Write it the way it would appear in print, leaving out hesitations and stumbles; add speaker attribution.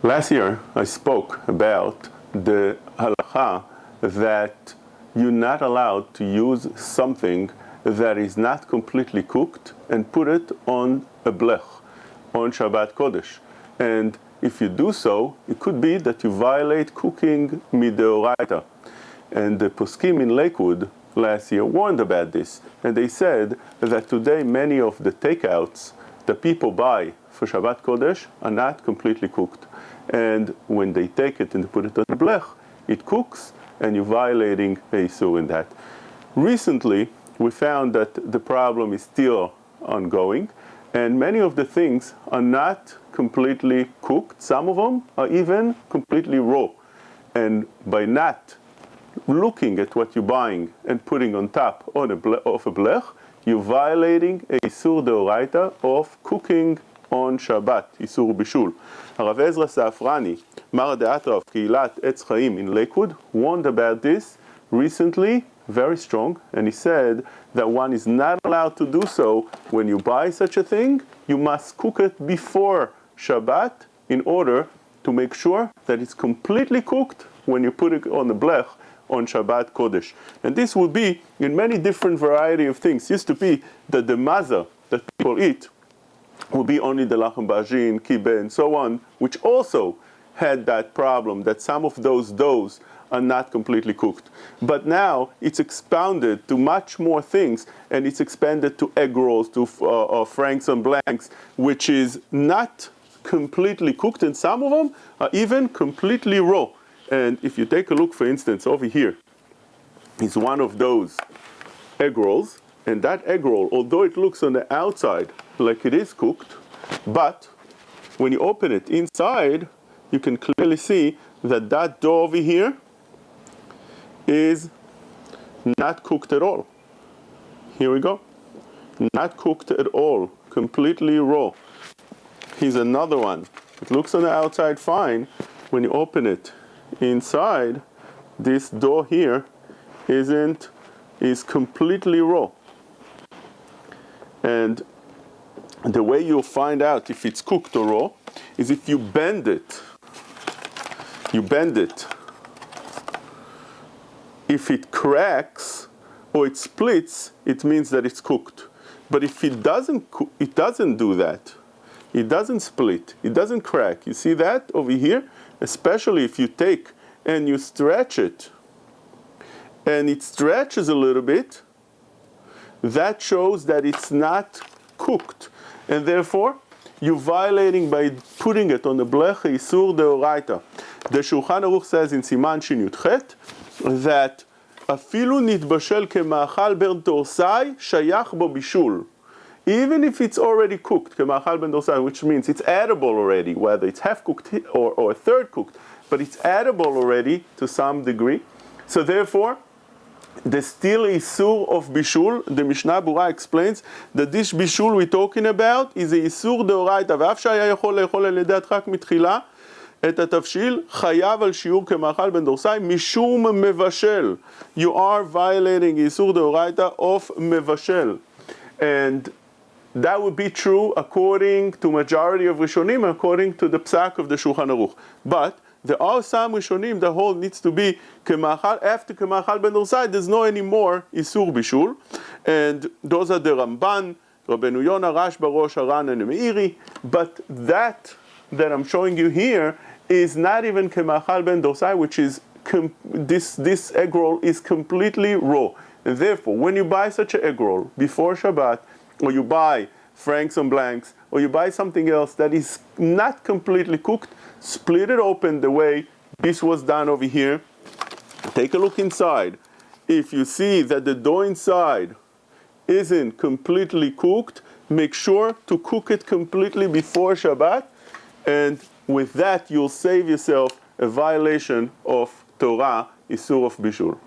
Speaker 1: Last year I spoke about the halacha that you're not allowed to use something that is not completely cooked and put it on a blech, on Shabbat Kodesh. And if you do so, it could be that you violate cooking mideoraita. And the poskim in Lakewood last year warned about this. And they said that today many of the takeouts that people buy for Shabbat Kodesh are not completely cooked. And when they take it and put it on the blech, it cooks, and you're violating a isur in that. Recently, we found that the problem is still ongoing, and many of the things are not completely cooked. Some of them are even completely raw. And by not looking at what you're buying and putting on top of a blech, you're violating a isur deoraita of cooking on Shabbat, Isur Bishul. Rav Ezra Safrani, Mara De'atra of Keilat Etz Chaim in Lakewood, warned about this recently, very strong, and he said that one is not allowed to do so. When you buy such a thing, you must cook it before Shabbat in order to make sure that it's completely cooked when you put it on the blech on Shabbat Kodesh. And this will be in many different variety of things. It used to be that the Maza that people eat will be only the Lachem, Baajin, Kibe, and so on, which also had that problem that some of those doughs are not completely cooked. But now it's expounded to much more things, and it's expanded to egg rolls, to franks and blanks, which is not completely cooked, and some of them are even completely raw. And if you take a look, for instance, over here is one of those egg rolls, and that egg roll, although it looks on the outside like it is cooked, but when you open it inside, you can clearly see that that dough over here is not cooked at all. Here we go. Not cooked at all. Completely raw. Here's another one. It looks on the outside fine. When you open it inside, this dough here is completely raw. And the way you'll find out if it's cooked or raw is if you bend it. You bend it. If it cracks or it splits, it means that it's cooked. But if it doesn't do that. It doesn't split. It doesn't crack. You see that over here? Especially if you take and you stretch it, and it stretches a little bit, that shows that it's not cooked. And therefore, you're violating by putting it on the blech isur deoraita. The Shulchan Aruch says in Siman Shin Yudchet that afilu nitbashel kema'achal ben dorsai shayach bo bishul. Even if it's already cooked, kema'achal ben dorsai, which means it's edible already, whether it's half cooked or third cooked, but it's edible already to some degree. So therefore, the still isur of bishul, the Mishnah Berurah explains that this bishul we're talking about is a isur deoraita. ואף שהיה יכול לאכול על ידי הדחק מתחילה את התבשיל, חייב על שיעור כמאכל בן דורסאי משום מבשל. You are violating isur deoraita of מבשל. And that would be true according to majority of Rishonim, according to the psak of the Shulchan Aruch. But there are some Rishonim that hold needs to be kemachal. After kemachal ben dorsai, there's no anymore isur bishul, and those are the Ramban, Rabbeinu Yonah, Rash Barosh, Haran, and Meiri. But that I'm showing you here is not even kemachal ben dorsai, which is this egg roll is completely raw. And therefore, when you buy such an egg roll before Shabbat, or you buy franks and blanks, or you buy something else that is not completely cooked, split it open the way this was done over here. Take a look inside. If you see that the dough inside isn't completely cooked, make sure to cook it completely before Shabbat, and with that you'll save yourself a violation of Torah, Isur of Bishul.